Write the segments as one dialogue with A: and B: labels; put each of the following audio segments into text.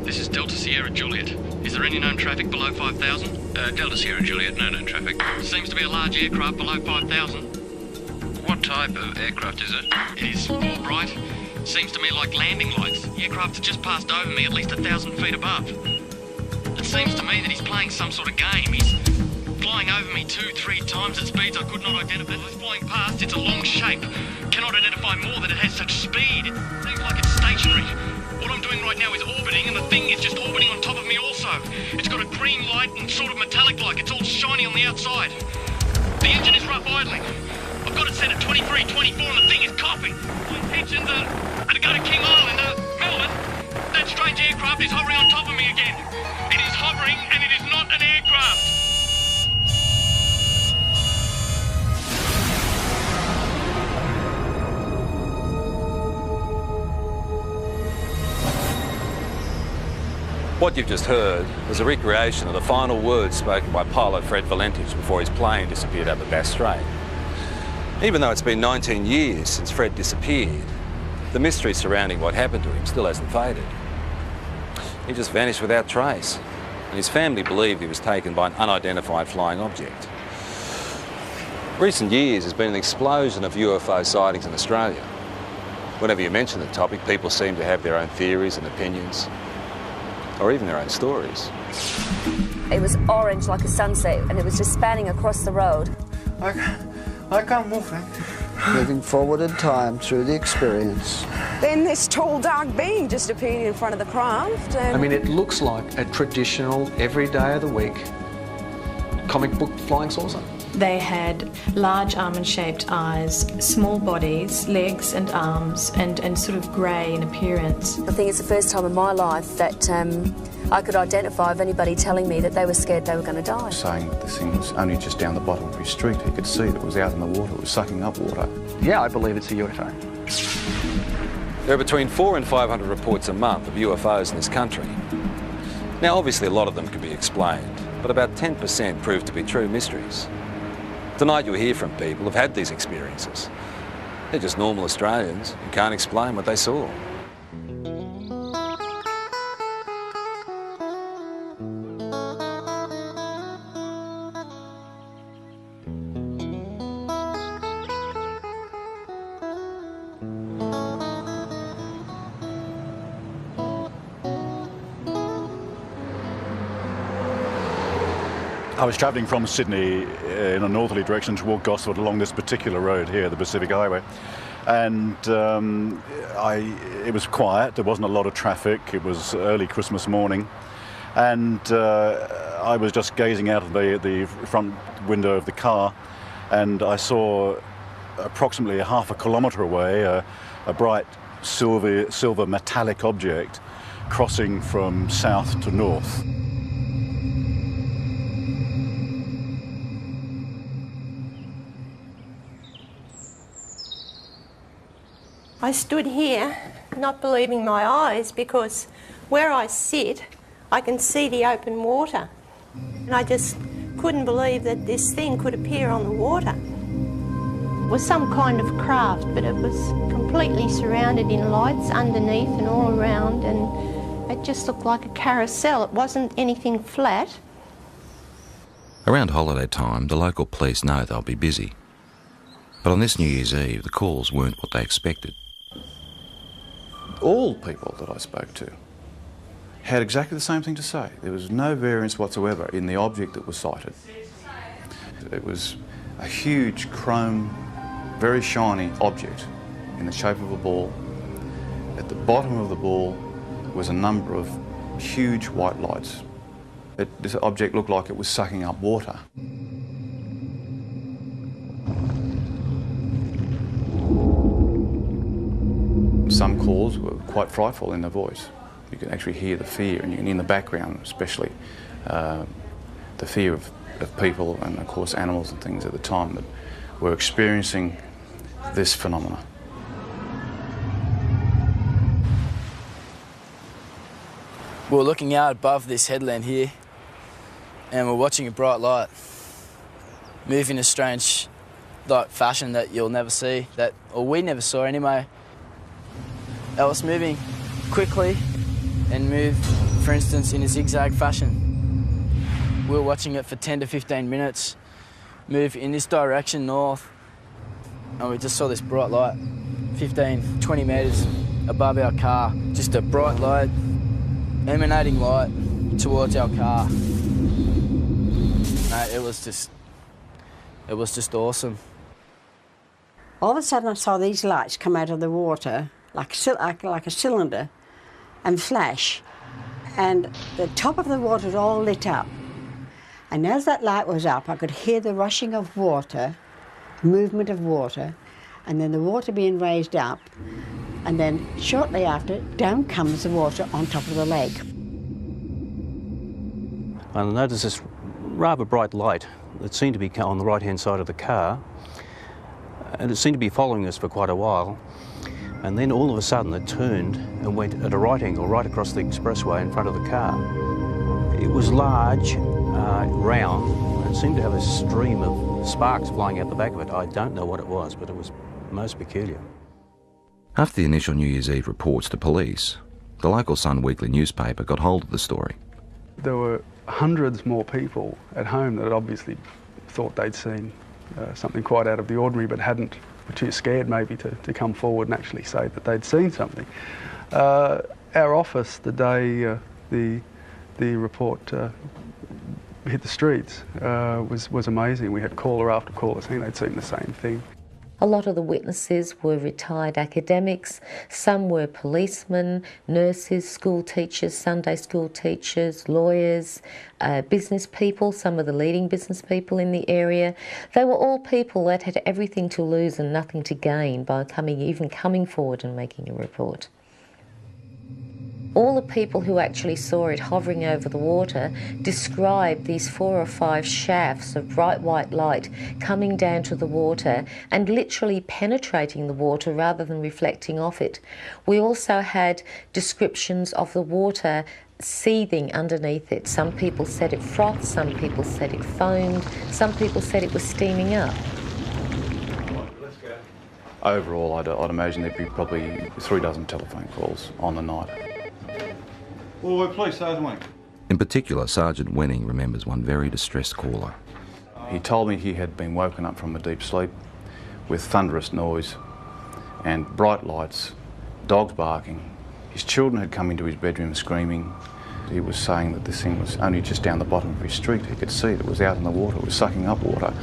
A: This is Delta Sierra Juliet. Is there any known traffic below 5,000?
B: Delta Sierra Juliet, no known traffic.
A: Seems to be a large aircraft below 5,000.
B: What type of aircraft is it?
A: It is more bright. Seems to me like landing lights. The aircraft has just passed over me at least 1,000 feet above. It seems to me that he's playing some sort of game. He's flying over me 2-3 times at speeds I could not identify. As it's flying past, it's a long shape. Cannot identify more that it has such speed. It seems like it's stationary. What I'm doing right now is orbiting, and the thing is just orbiting on top of me also. It's got a green light and sort of metallic-like. It's all shiny on the outside. The engine is rough idling. I've got it set at 23, 24, and the thing is coughing. My intentions are to go to King Island, Melbourne. That strange aircraft is hovering on top of me again. It is hovering, and it is not an aircraft.
C: What you've just heard was a recreation of the final words spoken by pilot Fred Valentich before his plane disappeared over Bass Strait. Even though it's been 19 years since Fred disappeared, the mystery surrounding what happened to him still hasn't faded. He just vanished without trace, and his family believed he was taken by an unidentified flying object. Recent years has been an explosion of UFO sightings in Australia. Whenever you mention the topic, people seem to have their own theories and opinions, or even their own stories.
D: It was orange like a sunset, and it was just spanning across the road.
E: I can't move, man.
F: Moving forward in time through the experience.
G: Then this tall, dark being just appeared in front of the craft. And
E: I mean, it looks like a traditional, every day of the week, comic book flying saucer.
H: They had large almond-shaped eyes, small bodies, legs and arms, and sort of grey in appearance.
D: I think it's the first time in my life that I could identify of anybody telling me that they were scared they were going to die.
I: Saying that this thing was only just down the bottom of his street. He could see that it was out in the water, it was sucking up water.
E: Yeah, I believe it's a UFO.
C: There are between 400 and 500 reports a month of UFOs in this country. Now, obviously a lot of them can be explained, but about 10% prove to be true mysteries. Tonight you'll hear from people who've had these experiences. They're just normal Australians who can't explain what they saw.
J: I was travelling from Sydney in a northerly direction toward Gosford along this particular road here, the Pacific Highway, and it was quiet. There wasn't a lot of traffic. It was early Christmas morning, and I was just gazing out of the front window of the car, and I saw approximately half a kilometre away a bright silver metallic object crossing from south to north.
K: I stood here not believing my eyes, because where I sit I can see the open water, and I just couldn't believe that this thing could appear on the water. It was some kind of craft, but it was completely surrounded in lights underneath and all around, and it just looked like a carousel. It wasn't anything flat.
L: Around holiday time, the local police know they'll be busy. But on this New Year's Eve, the calls weren't what they expected.
I: All people that I spoke to had exactly the same thing to say. There was no variance whatsoever in the object that was sighted. It was a huge chrome, very shiny object in the shape of a ball. At the bottom of the ball was a number of huge white lights. This object looked like it was sucking up water. Some calls were quite frightful in their voice. You could actually hear the fear, and you can, in the background especially, the fear of people and of course animals and things at the time that were experiencing this phenomena.
M: We're looking out above this headland here, and we're watching a bright light move in a strange fashion that you'll never see, or we never saw anyway. It was moving quickly and moved for instance, in a zigzag fashion. We were watching it for 10 to 15 minutes, move in this direction north, and we just saw this bright light, 15, 20 metres above our car. Just a bright light, emanating light towards our car. It was just awesome.
N: All of a sudden I saw these lights come out of the water like a cylinder and flash, and the top of the water was all lit up. And as that light was up, I could hear the rushing of water, movement of water, and then the water being raised up, and then shortly after, down comes the water on top of the lake.
O: I noticed this rather bright light that seemed to be on the right-hand side of the car, and it seemed to be following us for quite a while. And then all of a sudden it turned and went at a right angle right across the expressway in front of the car. It was large, round, and seemed to have a stream of sparks flying out the back of it. I don't know what it was, but it was most peculiar.
L: After the initial New Year's Eve reports to police, the local Sun Weekly newspaper got hold of the story.
P: There were hundreds more people at home that had obviously thought they'd seen something quite out of the ordinary, but were too scared maybe to come forward and actually say that they'd seen something. Our office, the day the report hit the streets, was amazing. We had caller after caller saying they'd seen the same thing.
Q: A lot of the witnesses were retired academics, some were policemen, nurses, school teachers, Sunday school teachers, lawyers, business people, some of the leading business people in the area. They were all people that had everything to lose and nothing to gain by even coming forward and making a report. All the people who actually saw it hovering over the water described these 4 or 5 shafts of bright white light coming down to the water and literally penetrating the water rather than reflecting off it. We also had descriptions of the water seething underneath it. Some people said it frothed, some people said it foamed, some people said it was steaming up.
I: Overall, I'd imagine there'd be probably 3 dozen telephone calls on the night.
J: Well, we're police, Sergeant Wenning.
L: In particular, Sergeant Wenning remembers one very distressed caller.
I: He told me he had been woken up from a deep sleep with thunderous noise and bright lights, dogs barking. His children had come into his bedroom screaming. He was saying that this thing was only just down the bottom of his street. He could see it was out in the water, it was sucking up water.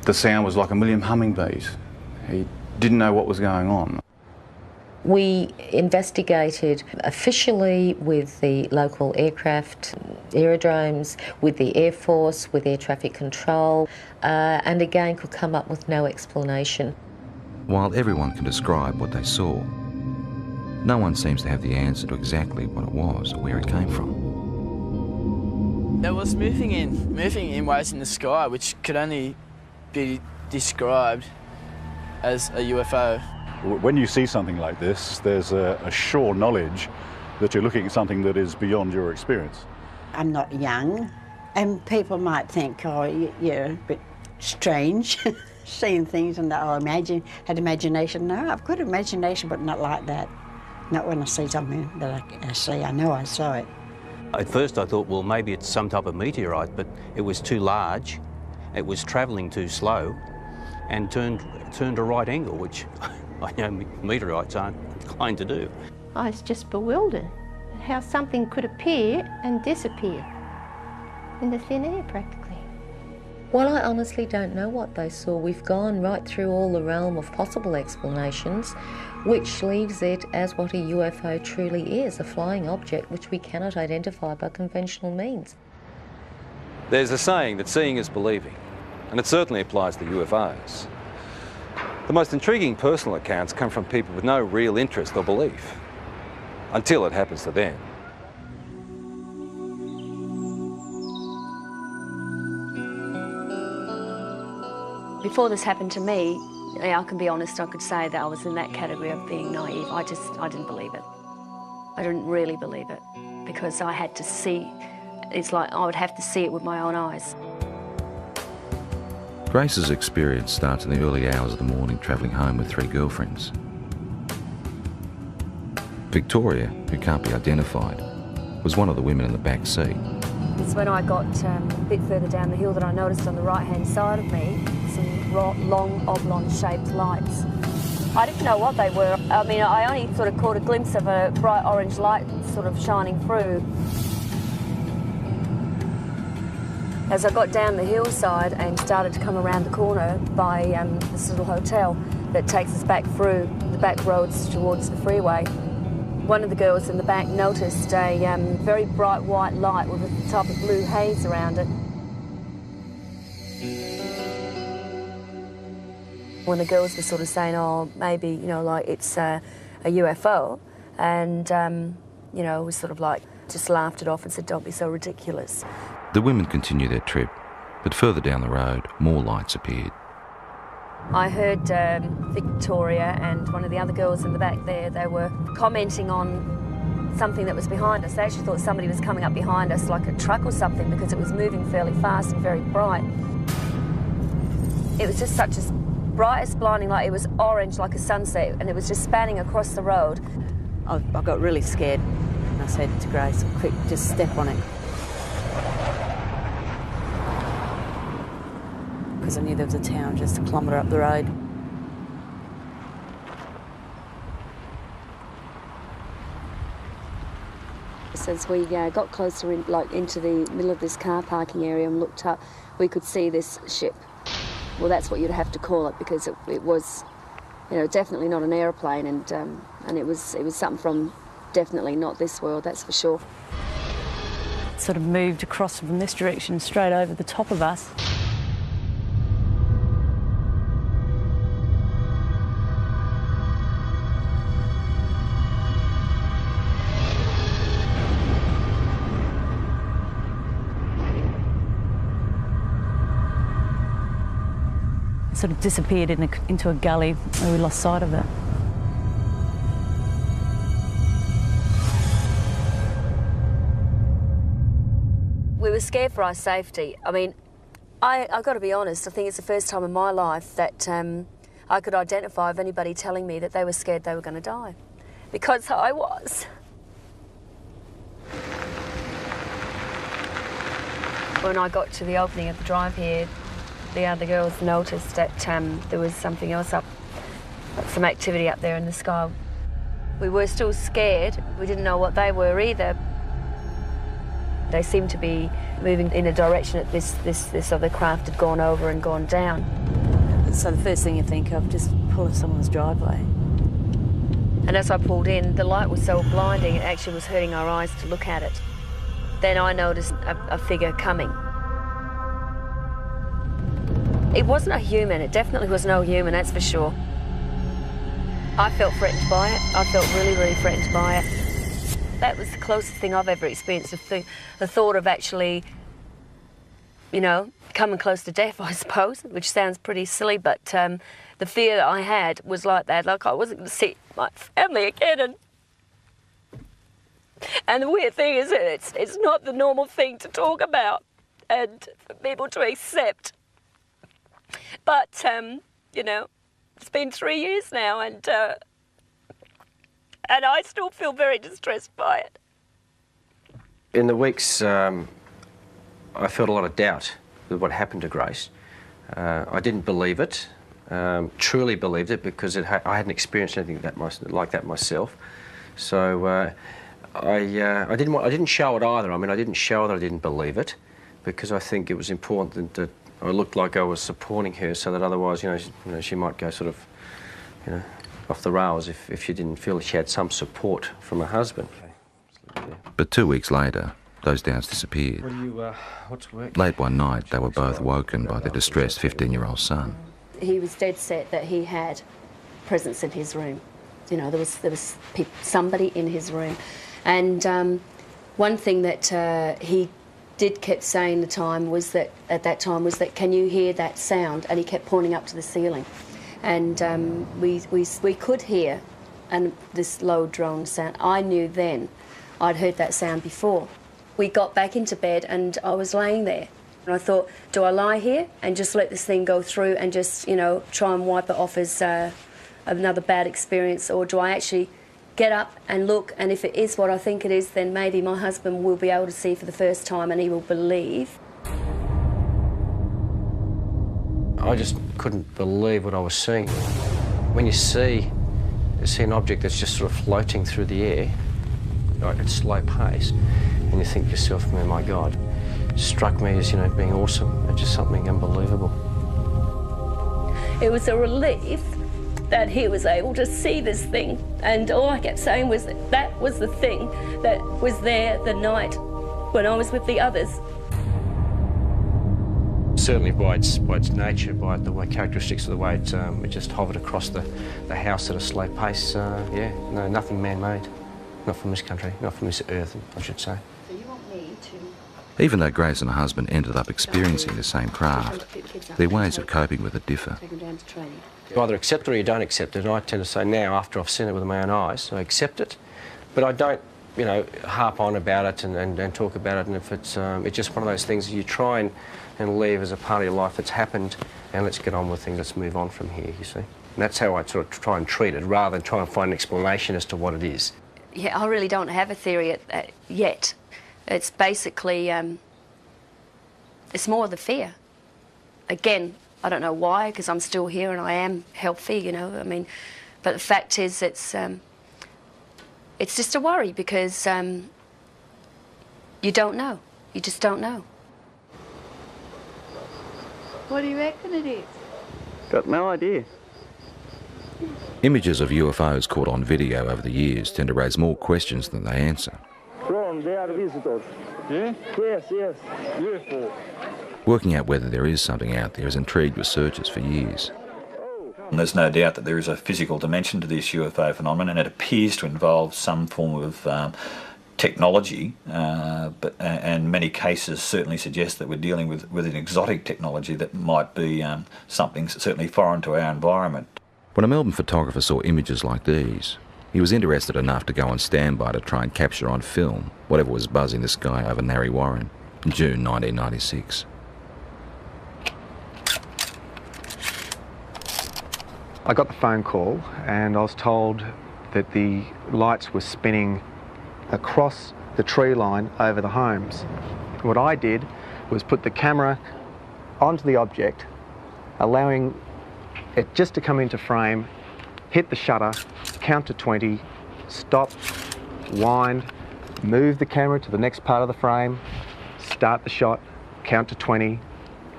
I: The sound was like a million hummingbees. He didn't know what was going on.
Q: We investigated officially with the local aircraft, aerodromes, with the Air Force, with air traffic control, and again could come up with no explanation.
L: While everyone can describe what they saw, no one seems to have the answer to exactly what it was or where it came from.
M: It was moving in waves in the sky, which could only be described as a UFO.
J: When you see something like this, there's a sure knowledge that you're looking at something that is beyond your experience.
N: I'm not young, and people might think, oh, you're a bit strange, seeing things and had imagination. No, I've got imagination, but not like that. Not when I see something that I see, I know I saw it.
O: At first I thought, well, maybe it's some type of meteorite, but it was too large, it was travelling too slow, and turned a right angle, which I know meteorites aren't inclined to do.
K: I was just bewildered at how something could appear and disappear in the thin air practically.
Q: Well, I honestly don't know what they saw. We've gone right through all the realm of possible explanations, which leaves it as what a UFO truly is, a flying object which we cannot identify by conventional means.
C: There's a saying that seeing is believing, and it certainly applies to UFOs. The most intriguing personal accounts come from people with no real interest or belief, until it happens to them.
D: Before this happened to me, I can be honest, I could say that I was in that category of being naive. I didn't believe it. I didn't really believe it, because I had to see, it's like I would have to see it with my own eyes.
L: Grace's experience starts in the early hours of the morning travelling home with 3 girlfriends. Victoria, who can't be identified, was one of the women in the back seat.
D: It's when I got a bit further down the hill that I noticed on the right-hand side of me some long oblong-shaped lights. I didn't know what they were. I mean, I only sort of caught a glimpse of a bright orange light sort of shining through. As I got down the hillside and started to come around the corner by this little hotel that takes us back through the back roads towards the freeway, one of the girls in the back noticed a very bright white light with a type of blue haze around it. When the girls were sort of saying, oh, maybe, you know, like it's a UFO, and, you know, we sort of like just laughed it off and said, don't be so ridiculous.
L: The women continued their trip, but further down the road, more lights appeared.
D: I heard Victoria and one of the other girls in the back there, they were commenting on something that was behind us. They actually thought somebody was coming up behind us, like a truck or something, because it was moving fairly fast and very bright. It was just such a bright as blinding light. It was orange like a sunset, and it was just spanning across the road. I got really scared, and I said to Grace, quick, just step on it. Because I knew there was a town just a kilometre up the road. As we got closer into the middle of this car parking area and looked up, we could see this ship. Well, that's what you'd have to call it, because it was, you know, definitely not an aeroplane, and it was something from definitely not this world, that's for sure. It sort of moved across from this direction straight over the top of us. Sort of disappeared into a gully where we lost sight of it. We were scared for our safety. I mean, I've got to be honest, I think it's the first time in my life that I could identify of anybody telling me that they were scared they were going to die. Because I was. When I got to the opening of the drive here, the other girls noticed that there was something else up, some activity up there in the sky. We were still scared. We didn't know what they were either. They seemed to be moving in a direction that this other craft had gone over and gone down. So the first thing you think of, just pull in someone's driveway. And as I pulled in, the light was so blinding, it actually was hurting our eyes to look at it. Then I noticed a figure coming. It wasn't a human, it definitely was no human, that's for sure. I felt threatened by it. I felt really, really threatened by it. That was the closest thing I've ever experienced, the thought of actually, you know, coming close to death, I suppose, which sounds pretty silly, but the fear that I had was like that, like I wasn't going to see my family again. And the weird thing is that it's not the normal thing to talk about and for people to accept. But, you know, it's been 3 years now, and I still feel very distressed by it.
R: In the weeks, I felt a lot of doubt with what happened to Grace. I didn't believe it, truly believed it, because I hadn't experienced anything like that myself. So I didn't show it either. I mean, I didn't show that I didn't believe it, because I think it was important that I looked like I was supporting her, so that otherwise, you know, she might go sort of, you know, off the rails if she didn't feel she had some support from her husband.
L: But 2 weeks later, those doubts disappeared.
R: What's work?
L: Late one night, they were both woken by their distressed 15-year-old son.
D: He was dead set that he had presence in his room. You know, there was somebody in his room. And one thing that he kept saying at that time was that, can you hear that sound? And he kept pointing up to the ceiling. And we could hear this low drone sound. I knew then I'd heard that sound before. We got back into bed and I was laying there. And I thought, do I lie here and just let this thing go through and just, you know, try and wipe it off as another bad experience, or do I actually get up and look, and if it is what I think it is, then maybe my husband will be able to see for the first time and he will believe.
R: I just couldn't believe what I was seeing. When you see an object that's just sort of floating through the air, like at slow pace, and you think to yourself, oh my God, it struck me as, you know, being awesome. It's just something unbelievable.
D: It was a relief that he was able to see this thing, and all I kept saying was that was the thing that was there the night when I was with the others.
R: Certainly by its nature, by the way, characteristics of the way it just hovered across the house at a slow pace, yeah, no, nothing man-made. Not from this country, not from this earth, I should say.
D: So you want me to...
L: Even though Grace and her husband ended up experiencing the same craft, their ways of coping with it differ.
R: You either accept it or you don't accept it, and I tend to say now, after I've seen it with my own eyes, I accept it, but I don't, you know, harp on about it and talk about it, and if it's just one of those things you try and leave as a part of your life that's happened, and let's get on with things, let's move on from here, you see. And that's how I sort of try and treat it, rather than try and find an explanation as to what it is.
D: Yeah, I really don't have a theory yet. It's basically, it's more the fear. Again, I don't know why, because I'm still here and I am healthy, you know, I mean, but the fact is it's just a worry because you don't know. You just don't know.
S: What do you reckon it is?
T: Got no idea.
L: Images of UFOs caught on video over the years tend to raise more questions than they answer.
T: Ron, they are visitors. Yeah? Yes, yes. UFO.
L: Working out whether there is something out there has intrigued researchers for years.
U: There's no doubt that there is a physical dimension to this UFO phenomenon, and it appears to involve some form of technology, and many cases certainly suggest that we're dealing with an exotic technology that might be something certainly foreign to our environment.
L: When a Melbourne photographer saw images like these, he was interested enough to go on standby to try and capture on film whatever was buzzing the sky over Narre Warren in June 1996.
E: I got the phone call and I was told that the lights were spinning across the tree line over the homes. What I did was put the camera onto the object, allowing it just to come into frame, hit the shutter, count to 20, stop, wind, move the camera to the next part of the frame, start the shot, count to 20,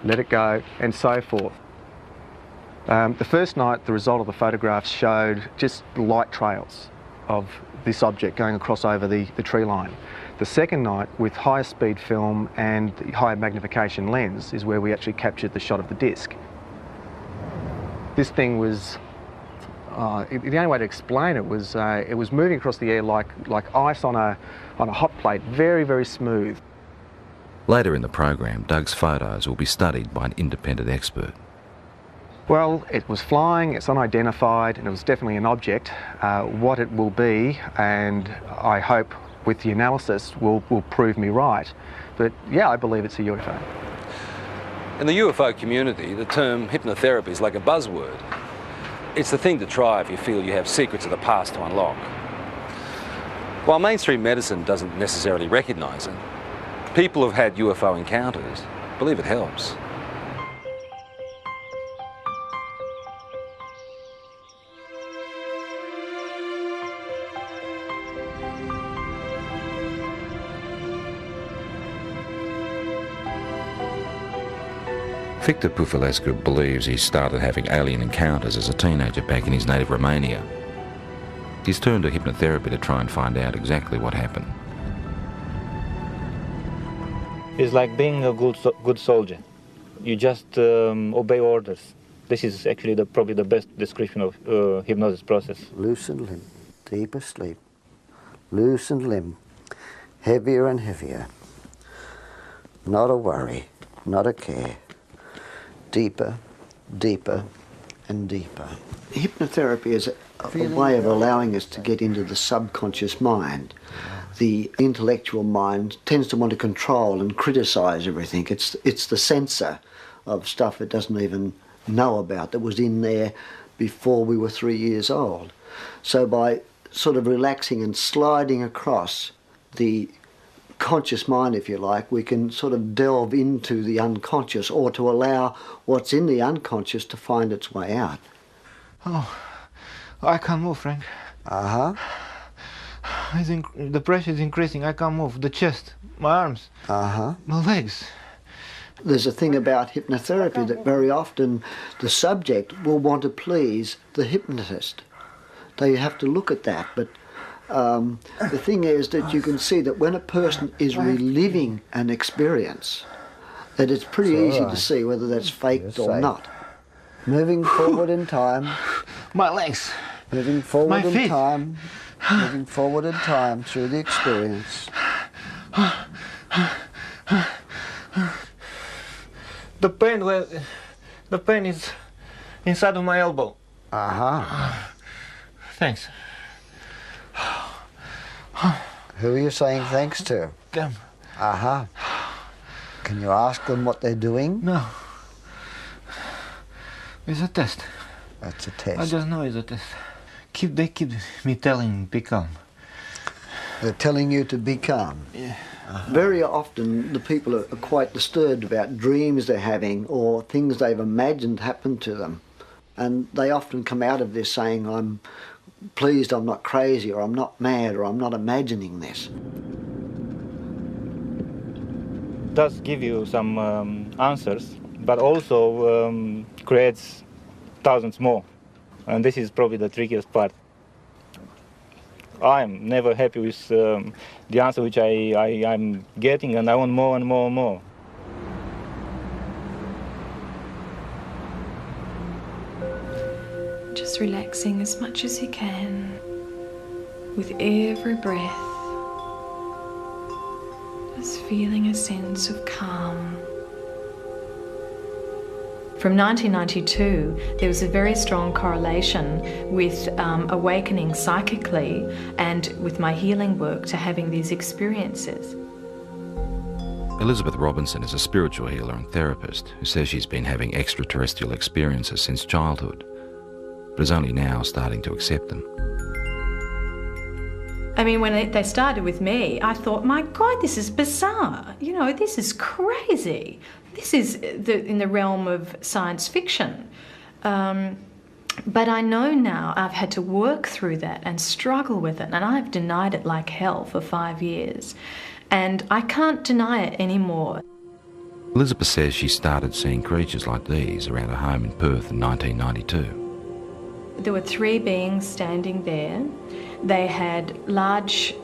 E: let it go, and so forth. The first night, the result of the photographs showed just light trails of this object going across over the tree line. The second night, with higher speed film and the higher magnification lens, is where we actually captured the shot of the disc. This thing was, the only way to explain it was moving across the air like ice on a hot plate, very, very smooth.
L: Later in the program, Doug's photos will be studied by an independent expert.
E: Well, it was flying, it's unidentified, and it was definitely an object. What it will be, and I hope with the analysis will prove me right. But yeah, I believe it's a UFO.
C: In the UFO community, the term hypnotherapy is like a buzzword. It's the thing to try if you feel you have secrets of the past to unlock. While mainstream medicine doesn't necessarily recognise it, people who've had UFO encounters believe it helps.
L: Victor Pufulescu believes he started having alien encounters as a teenager back in his native Romania. He's turned to hypnotherapy to try and find out exactly what happened.
T: It's like being a good soldier. You just obey orders. This is actually probably the best description of hypnosis process.
F: Loosened limb, deeper sleep. Loosened limb, heavier and heavier. Not a worry, not a care. Deeper, deeper, and deeper. Hypnotherapy is a way of allowing us to get into the subconscious mind. The intellectual mind tends to want to control and criticise everything. It's the censor of stuff it doesn't even know about that was in there before we were 3 years old. So by sort of relaxing and sliding across the conscious mind, if you like, we can sort of delve into the unconscious, or to allow what's in the unconscious to find its way out.
T: Oh, I can't move, Frank.
F: Uh-huh.
T: The pressure is increasing. I can't move. The chest, my arms,
F: uh-huh,
T: my legs.
F: There's a thing about hypnotherapy that very often the subject will want to please the hypnotist. They have to look at that, but the thing is that you can see that when a person is reliving an experience, that it's pretty easy to see whether that's faked or not. Moving forward in time.
T: My legs.
F: Moving forward
T: My
F: in
T: feet.
F: time. Moving forward in time through the experience.
T: The pain is inside of my elbow.
F: Uh-huh.
T: Thanks.
F: Who are you saying thanks to?
T: Them.
F: Uh-huh. Can you ask them what they're doing?
T: No. It's a test.
F: That's a test.
T: I just know it's a test. They keep me telling be calm.
F: They're telling you to be calm?
T: Yeah.
F: Uh-huh. Very often the people are quite disturbed about dreams they're having or things they've imagined happen to them. And they often come out of this saying, I'm pleased I'm not crazy, or I'm not mad, or I'm not imagining this.
T: It does give you some answers, but also creates thousands more. And this is probably the trickiest part. I'm never happy with the answer which I'm getting, and I want more and more and more.
H: Just relaxing as much as you can with every breath. Just feeling a sense of calm. From 1992, there was a very strong correlation with awakening psychically and with my healing work to having these experiences.
L: Elizabeth Robinson is a spiritual healer and therapist who says she's been having extraterrestrial experiences since childhood, but is only now starting to accept them.
H: I mean, when they started with me, I thought, my God, this is bizarre. You know, this is crazy. This is in the realm of science fiction. But I know now I've had to work through that and struggle with it, and I've denied it like hell for 5 years. And I can't deny it anymore.
L: Elizabeth says she started seeing creatures like these around her home in Perth in 1992.
H: There were 3 beings standing there. They had large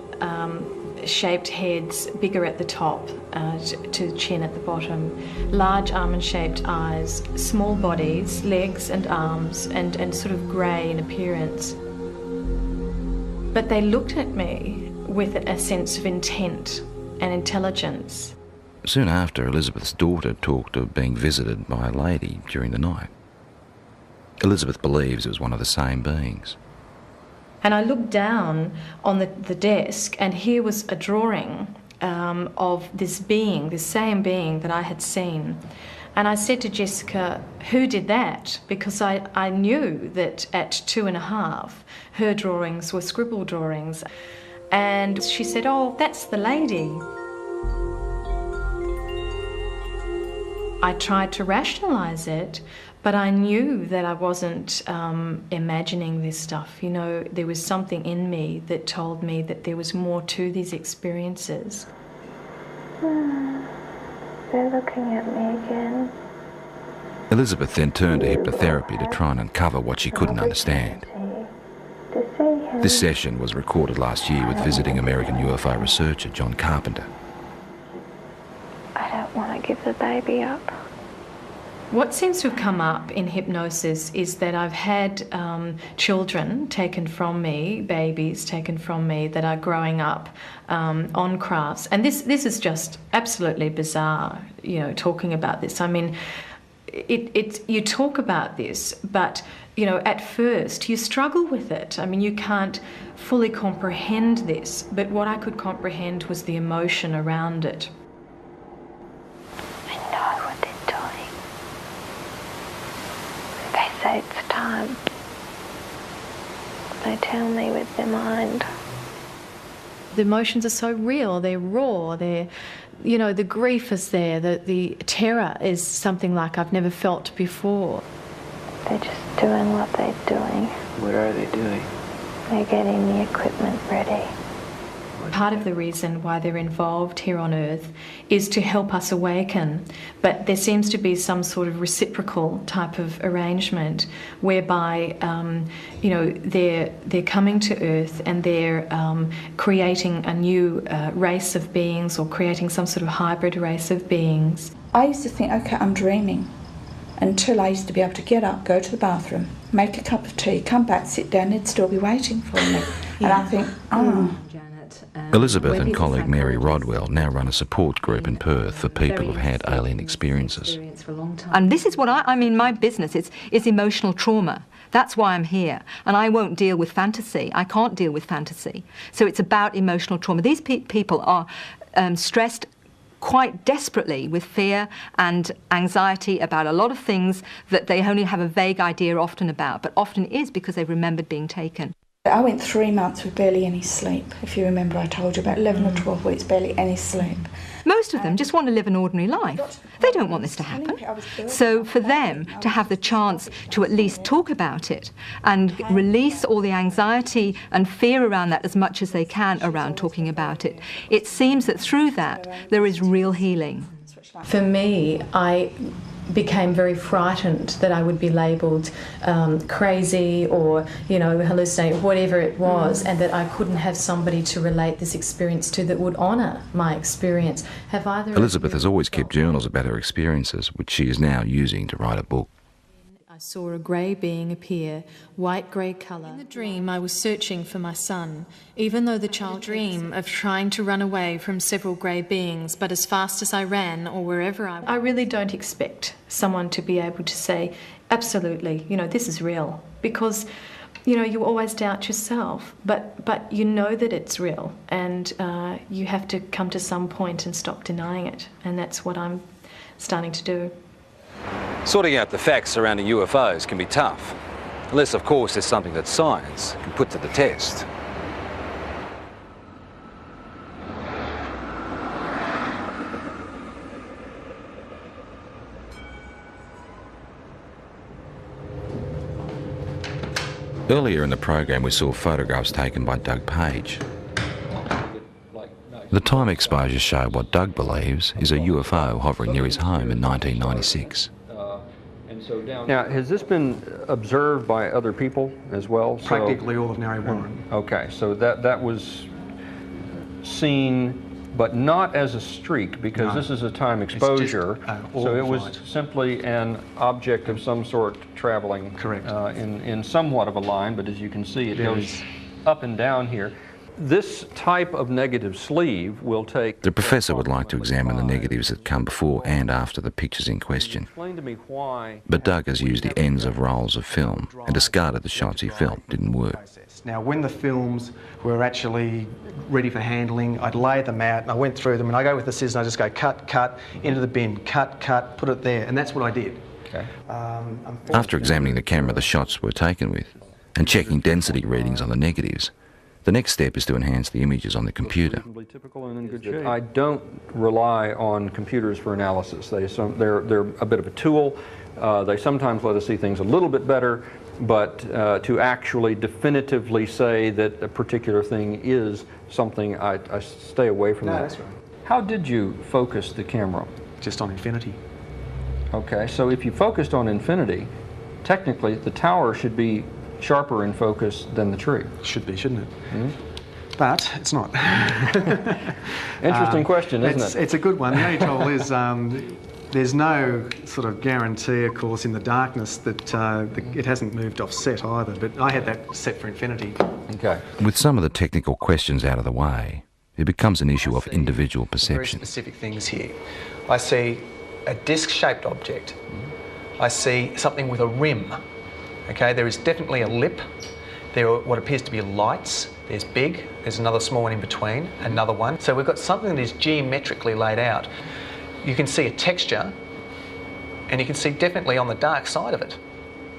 H: shaped heads, bigger at the top to the chin at the bottom, large almond-shaped eyes, small bodies, legs and arms, and sort of grey in appearance. But they looked at me with a sense of intent and intelligence.
L: Soon after, Elizabeth's daughter talked of being visited by a lady during the night. Elizabeth believes it was one of the same beings.
H: And I looked down on the desk, and here was a drawing of this being, this same being that I had seen. And I said to Jessica, who did that? Because I knew that at 2.5, her drawings were scribble drawings. And she said, oh, that's the lady. I tried to rationalise it, but I knew that I wasn't imagining this stuff. You know, there was something in me that told me that there was more to these experiences.
S: They're looking at me again.
L: Elizabeth then turned to hypnotherapy to try and uncover what she couldn't understand. This session was recorded last year with visiting American UFO researcher John Carpenter.
S: I don't want to give the baby up.
H: What seems to have come up in hypnosis is that I've had children taken from me, babies taken from me that are growing up on crafts. And this is just absolutely bizarre, you know, talking about this. I mean, you talk about this, but, you know, at first you struggle with it. I mean, you can't fully comprehend this, but what I could comprehend was the emotion around it.
S: I know what they're doing. They say it's time. they tell me with their mind.
H: The emotions are so real, they're raw, they're, you know, the grief is there, the terror is something like I've never felt before.
S: They're just doing what they're doing.
R: What are they doing?
S: They're getting the equipment ready.
H: Part of the reason why they're involved here on Earth is to help us awaken, but there seems to be some sort of reciprocal type of arrangement whereby, you know, they're coming to Earth and they're creating a new race of beings, or creating some sort of hybrid race of beings.
B: I used to think, okay, I'm dreaming, until I used to be able to get up, go to the bathroom, make a cup of tea, come back, sit down, they'd still be waiting for me. And I think, oh.
L: Elizabeth and colleague Mary Rodwell now run a support group in Perth for people who've had alien experiences.
V: And this is what I mean, my business is emotional trauma. That's why I'm here. And I won't deal with fantasy. I can't deal with fantasy. So it's about emotional trauma. These people are stressed quite desperately with fear and anxiety about a lot of things that they only have a vague idea often about, but often is because they've remembered being taken.
B: I went 3 months with barely any sleep. If you remember, I told you about 11 or 12 weeks, barely any sleep.
V: Most of them just want to live an ordinary life. They don't want this to happen. So for them to have the chance to at least talk about it and release all the anxiety and fear around that as much as they can around talking about it, it seems that through that there is real healing.
H: For me, I became very frightened that I would be labelled crazy or, you know, hallucinating, whatever it was, and that I couldn't have somebody to relate this experience to that would honour my experience. Have either
L: Elizabeth has always kept journals about her experiences, which she is now using to write a book.
H: I saw a grey being appear, white-grey colour. In the dream, I was searching for my son, even though the child dream of trying to run away from several grey beings, but as fast as I ran or wherever I really don't expect someone to be able to say, absolutely, you know, this is real, because, you know, you always doubt yourself, but you know that it's real, and you have to come to some point and stop denying it, and that's what I'm starting to do.
C: Sorting out the facts surrounding UFOs can be tough, unless of course there's something that science can put to the test.
L: Earlier in the program we saw photographs taken by Doug Page. The time exposures show what Doug believes is a UFO hovering near his home in 1996.
W: Now, has this been observed by other people as well?
E: Practically all of Narre Warren.
W: Okay, so that was seen, but not as a streak, because this is a time exposure. So it was simply an object of some sort traveling.
E: Correct.
W: In somewhat of a line, but as you can see, it goes up and down here. This type of negative sleeve will take...
L: The professor would like to examine the negatives that come before and after the pictures in question.
W: Explain to me why...
L: But Doug has used the ends of rolls of film and discarded the shots he felt didn't work.
E: Now, when the films were actually ready for handling, I'd lay them out and I went through them and I go with the scissors and I just go cut, cut, into the bin, cut, cut, put it there, and that's what I did.
W: Okay.
L: After examining the camera the shots were taken with and checking density readings on the negatives, the next step is to enhance the images on the computer.
W: I don't rely on computers for analysis. They're a bit of a tool. They sometimes let us see things a little bit better, but to actually definitively say that a particular thing is something, I stay away from that.
E: That's right.
W: How did you focus the camera?
E: Just on infinity.
W: Okay, so if you focused on infinity, technically the tower should be sharper in focus than the tree.
E: Should be, shouldn't it?
W: Mm-hmm.
E: But it's not.
W: Interesting question, isn't it?
E: It's a good one. The only trouble is there's no sort of guarantee, of course, in the darkness that it hasn't moved off set either, but I had that set for infinity.
W: Okay.
L: With some of the technical questions out of the way, it becomes an issue of individual perception.
E: Very specific things here. I see a disc-shaped object. I see something with a rim. Okay, there is definitely a lip. There are what appears to be lights. There's big, there's another small one in between, another one. So we've got something that is geometrically laid out. You can see a texture, and you can see definitely on the dark side of it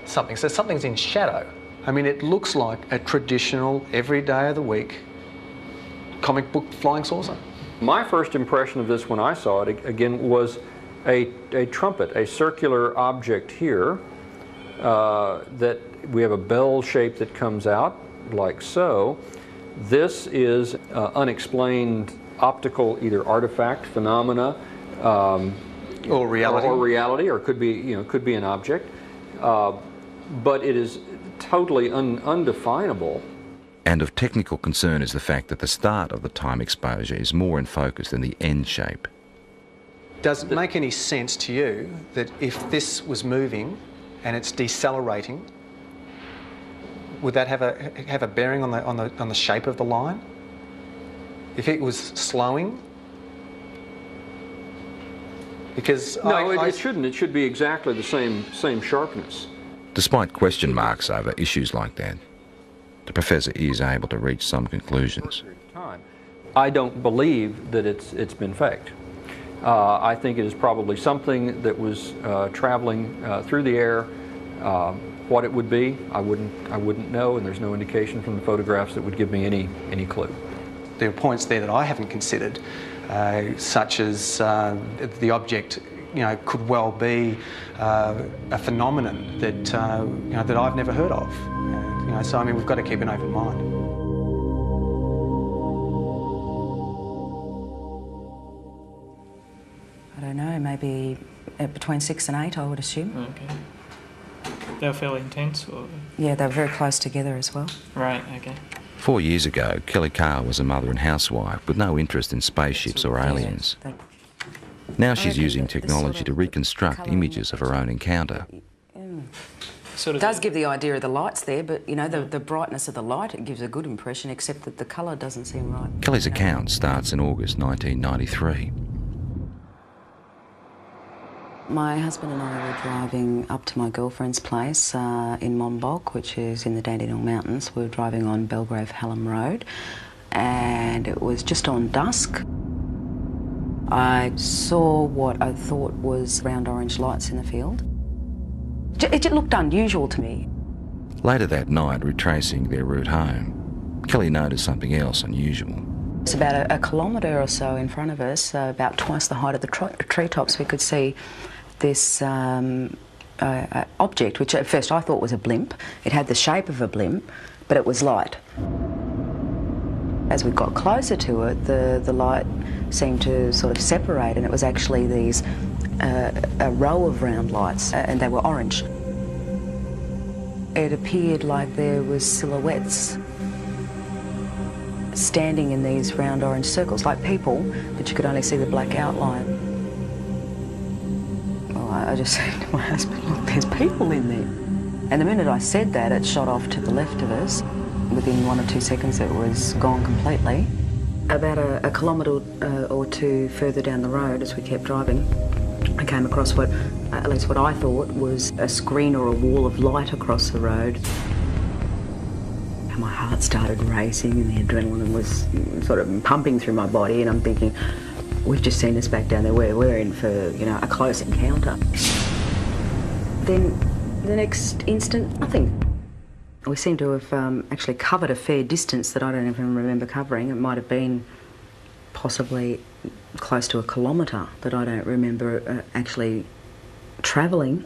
E: something. So something's in shadow, I mean, it looks like a traditional, every day of the week, comic book flying saucer.
W: My first impression of this when I saw it, again, was a trumpet, a circular object here that we have a bell shape that comes out like so. This is unexplained optical either artifact, phenomena,
E: or reality,
W: or could be, could be an object, but it is totally undefinable.
L: And of technical concern is the fact that the start of the time exposure is more in focus than the end shape.
E: Does it make any sense to you that if this was moving and it's decelerating, would that have a bearing on the shape of the line? If it was slowing? Because
W: no, it shouldn't. It should be exactly the same sharpness.
L: Despite question marks over issues like that, the professor is able to reach some conclusions.
W: I don't believe that it's been faked. I think it is probably something that was traveling through the air. What it would be, I wouldn't know, and there's no indication from the photographs that would give me any clue.
E: There are points there that I haven't considered, such as the object, could well be a phenomenon that that I've never heard of. So I mean, we've got to keep an open mind.
A: I don't know, maybe between 6 and 8, I would assume.
G: Okay. They were fairly intense, or?
A: Yeah, they were very close together as well.
G: Right, okay.
L: 4 years ago, Kelly Cahill was a mother and housewife with no interest in spaceships or aliens. Now she's using technology to reconstruct images of her own encounter.
A: It does give the idea of the lights there, but the brightness of the light, it gives a good impression, except that the colour doesn't seem right.
L: Kelly's account starts in August 1993.
A: My husband and I were driving up to my girlfriend's place in Monbulk, which is in the Dandenong Mountains. We were driving on Belgrave Hallam Road, and it was just on dusk. I saw what I thought was round orange lights in the field. It looked unusual to me.
L: Later that night, retracing their route home, Kelly noticed something else unusual.
A: It's about a kilometre or so in front of us, about twice the height of the treetops. We could see this object, which at first I thought was a blimp. It had the shape of a blimp, but it was light. As we got closer to it, the light seemed to sort of separate, and it was actually these a row of round lights, and they were orange. It appeared like there was silhouettes standing in these round orange circles, like people, but you could only see the black outline. Well, I just said to my husband, look, there's people in there. And the minute I said that, it shot off to the left of us. Within 1 or 2 seconds, it was gone completely. About a kilometre or two further down the road, as we kept driving, I came across at least what I thought was a screen or a wall of light across the road. And my heart started racing and the adrenaline was sort of pumping through my body, and I'm thinking, we've just seen this back down there, we're in for, a close encounter. Then the next instant, nothing. We seem to have actually covered a fair distance that I don't even remember covering. It might have been possibly close to a kilometre, but I don't remember actually travelling.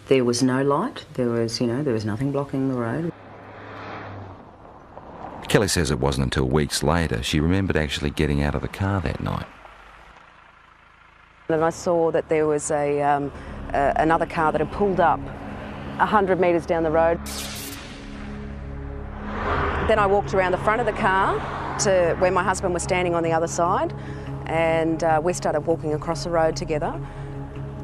A: There was no light. There was nothing blocking the road.
L: Kelly says it wasn't until weeks later she remembered actually getting out of the car that night.
A: And I saw that there was another car that had pulled up 100 metres down the road. Then I walked around the front of the car to where my husband was standing on the other side, and we started walking across the road together.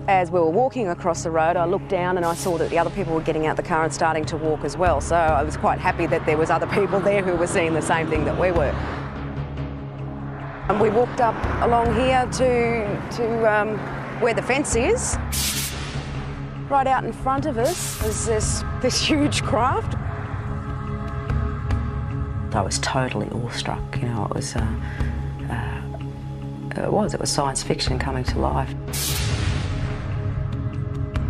A: As we were walking across the road, I looked down and I saw that the other people were getting out the car and starting to walk as well. So I was quite happy that there was other people there who were seeing the same thing that we were. And we walked up along here to where the fence is. Right out in front of us is this huge craft. I was totally awestruck, it was science fiction coming to life.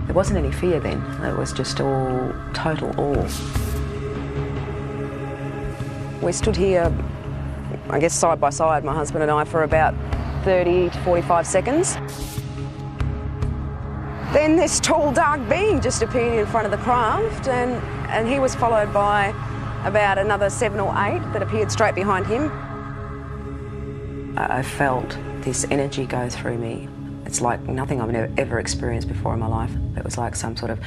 A: There wasn't any fear then, it was just all total awe.
I: We stood here, I guess side by side, my husband and I, for about 30 to 45 seconds. Then this tall, dark being just appeared in front of the craft, and he was followed by about another 7 or 8 that appeared straight behind him. I felt this energy go through me. It's like nothing I've ever experienced before in my life. It was like some sort of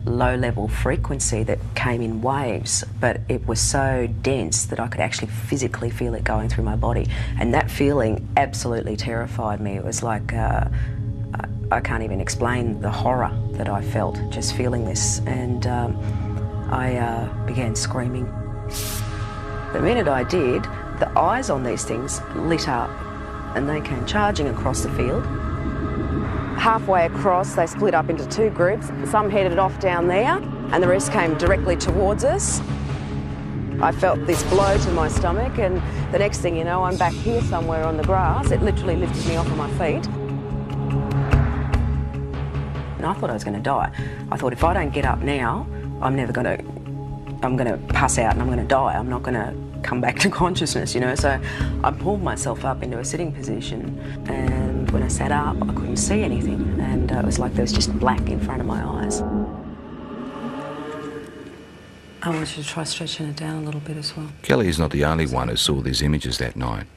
I: low-level frequency that came in waves, but it was so dense that I could actually physically feel it going through my body. And that feeling absolutely terrified me. It was like, I can't even explain the horror that I felt just feeling this. And I began screaming. The minute I did, the eyes on these things lit up and they came charging across the field. Halfway across, they split up into 2 groups. Some headed off down there and the rest came directly towards us. I felt this blow to my stomach, and the next thing you know, I'm back here somewhere on the grass. It literally lifted me off of my feet. And I thought I was going to die. I thought if I don't get up now, I'm going to pass out and I'm going to die. I'm not going to come back to consciousness, you know. So I pulled myself up into a sitting position, and when I sat up, I couldn't see anything, and it was like there was just black in front of my eyes. I want you to try stretching it down a little bit as well.
L: Kelly is not the only one who saw these images that night.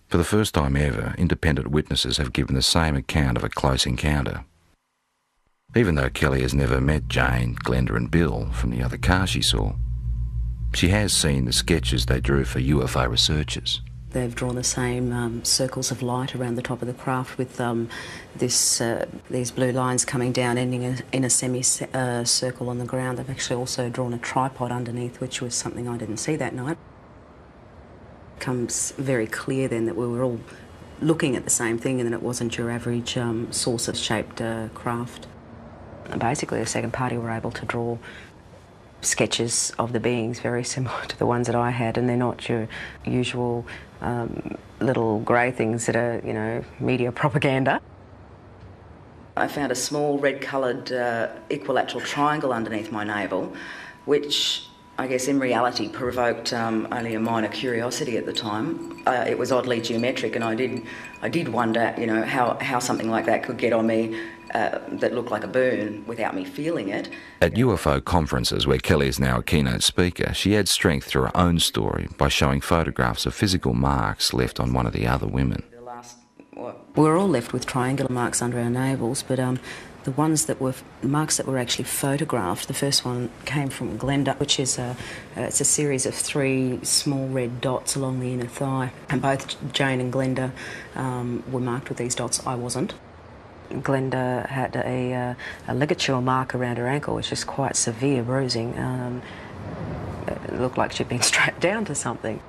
L: For the first time ever, independent witnesses have given the same account of a close encounter. Even though Kelly has never met Jane, Glenda and Bill from the other car she saw, she has seen the sketches they drew for UFO researchers.
A: They've drawn the same circles of light around the top of the craft with these blue lines coming down, ending in a semicircle on the ground. They've actually also drawn a tripod underneath, which was something I didn't see that night. It becomes very clear then that we were all looking at the same thing and that it wasn't your average saucer-shaped craft. And basically, the second party were able to draw sketches of the beings very similar to the ones that I had, and they're not your usual little grey things that are, you know, media propaganda. I found a small red-coloured equilateral triangle underneath my navel, which I guess in reality provoked only a minor curiosity at the time. It was oddly geometric, and I did wonder, you know, how something like that could get on me that looked like a burn without me feeling it.
L: At UFO conferences, where Kelly is now a keynote speaker, she adds strength to her own story by showing photographs of physical marks left on one of the other women.
A: We were all left with triangular marks under our navels, but the ones that were marks that were actually photographed, the first one came from Glenda, which is it's a series of 3 small red dots along the inner thigh, and both Jane and Glenda were marked with these dots. I wasn't. Glenda had a ligature mark around her ankle, which is quite severe bruising. It looked like she'd been strapped down to something.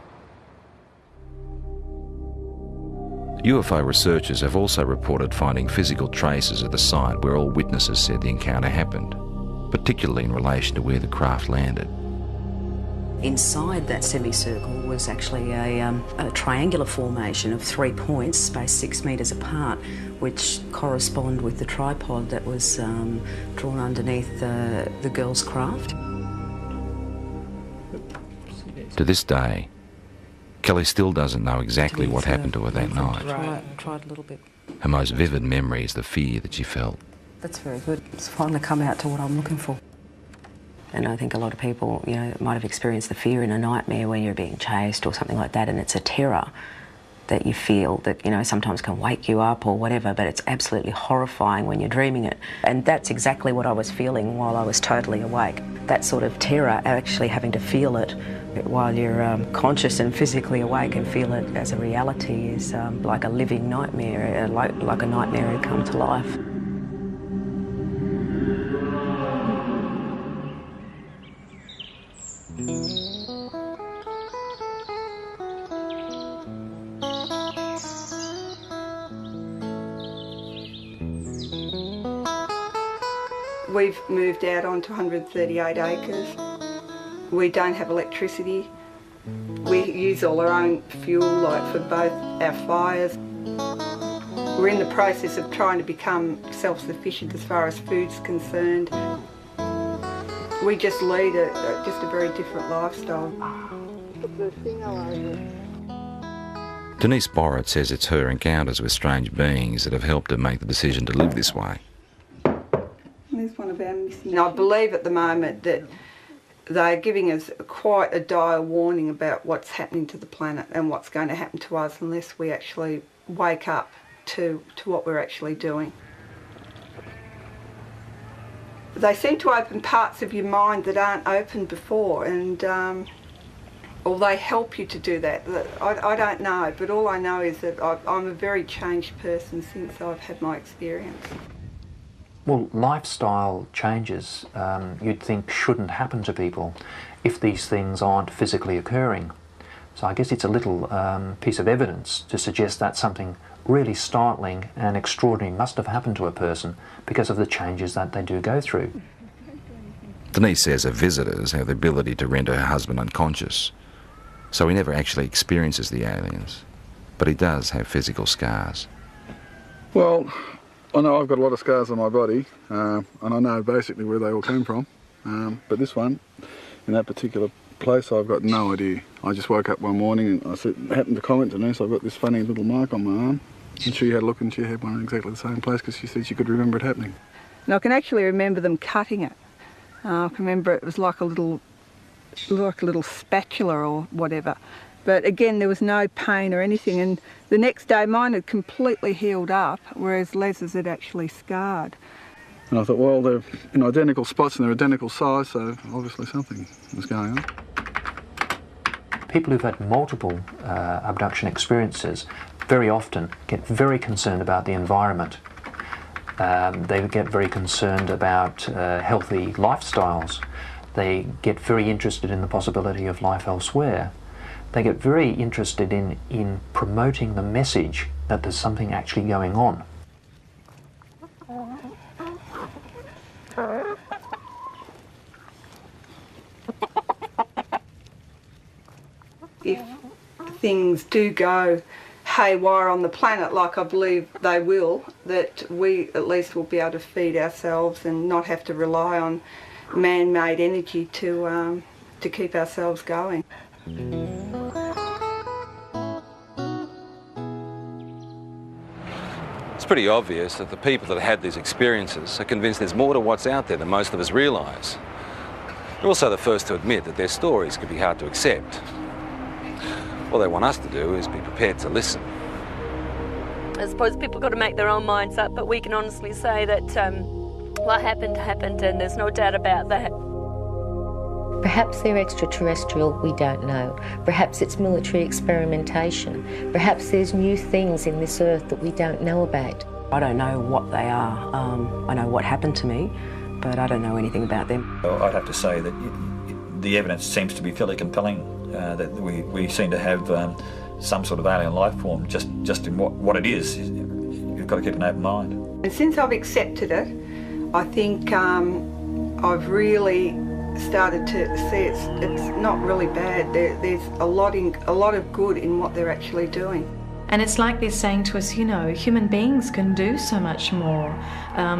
L: UFO researchers have also reported finding physical traces of the site where all witnesses said the encounter happened, particularly in relation to where the craft landed.
A: Inside that semicircle was actually a triangular formation of 3 points spaced 6 metres apart, which correspond with the tripod that was drawn underneath the girl's craft.
L: To this day, Kelly still doesn't know exactly what happened to her that night.
A: Tried a little bit.
L: Her most vivid memory is the fear that she felt.
A: That's very good. It's finally come out to what I'm looking for. And I think a lot of people, you know, might have experienced the fear in a nightmare when you're being chased or something like that, and it's a terror that you feel that, you know, sometimes can wake you up or whatever, but it's absolutely horrifying when you're dreaming it. And that's exactly what I was feeling while I was totally awake. That sort of terror, actually having to feel it while you're conscious and physically awake and feel it as a reality, is like a living nightmare, like a nightmare had come to life.
M: We've moved out onto 138 acres. We don't have electricity. We use all our own fuel, like for both our fires. We're in the process of trying to become self-sufficient as far as food's concerned. We just lead just a very different lifestyle. put the thing all over it.
L: Denise Borrett says it's her encounters with strange beings that have helped her make the decision to live this way.
M: There's one of our missing. I believe at the moment that they're giving us quite a dire warning about what's happening to the planet and what's going to happen to us unless we actually wake up to what we're actually doing. They seem to open parts of your mind that aren't opened before, and or they help you to do that. I don't know, but all I know is that I'm a very changed person since I've had my experience.
J: Well, lifestyle changes you'd think shouldn't happen to people if these things aren't physically occurring. So I guess it's a little piece of evidence to suggest that something really startling and extraordinary must have happened to a person because of the changes that they do go through.
L: Denise says her visitors have the ability to render her husband unconscious, so he never actually experiences the aliens, but he does have physical scars.
N: Well, I know I've got a lot of scars on my body, and I know basically where they all came from, but this one, in that particular place, I've got no idea. I just woke up one morning and I happened to comment to Denise, I've got this funny little mark on my arm, and she had a look and she had one in exactly the same place because she said she could remember it happening.
M: And I can actually remember them cutting it. I can remember it was like a little spatula or whatever. But again, there was no pain or anything, and the next day mine had completely healed up, whereas Les's had actually scarred.
N: And I thought, well, they're in identical spots and they're identical size, so obviously something was going on.
J: People who've had multiple abduction experiences very often get very concerned about the environment. They get very concerned about healthy lifestyles. They get very interested in the possibility of life elsewhere. They get very interested in promoting the message that there's something actually going on.
M: If things do go haywire on the planet, like I believe they will, that we at least will be able to feed ourselves and not have to rely on man-made energy to keep ourselves going.
C: It's pretty obvious that the people that had these experiences are convinced there's more to what's out there than most of us realise. They're also the first to admit that their stories can be hard to accept. All they want us to do is be prepared to listen.
D: I suppose people got to make their own minds up, but we can honestly say that what happened, happened, and there's no doubt about that.
Q: Perhaps they're extraterrestrial, we don't know. Perhaps it's military experimentation. Perhaps there's new things in this earth that we don't know about.
I: I don't know what they are. I know what happened to me, but I don't know anything about them.
U: I'd have to say that the evidence seems to be fairly compelling, that we seem to have some sort of alien life form just in what it is. You've got to keep an open mind.
M: And since I've accepted it, I think I've really started to see it's not really bad. There's a lot of good in what they're actually doing.
H: And it's like they're saying to us, you know, human beings can do so much more.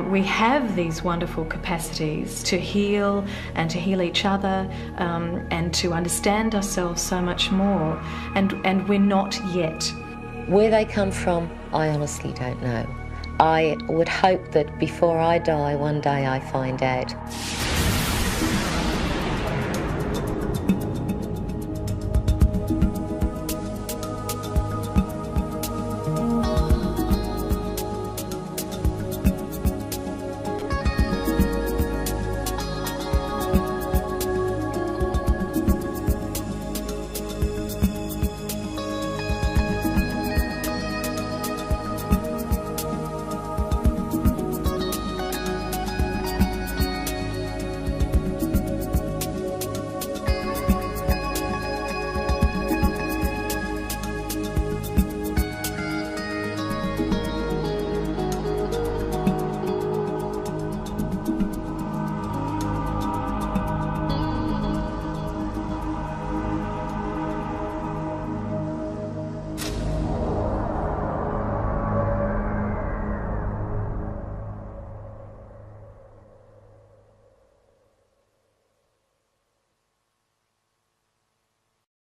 H: We have these wonderful capacities to heal and to heal each other and to understand ourselves so much more. And we're not yet.
Q: Where they come from, I honestly don't know. I would hope that before I die, one day I find out.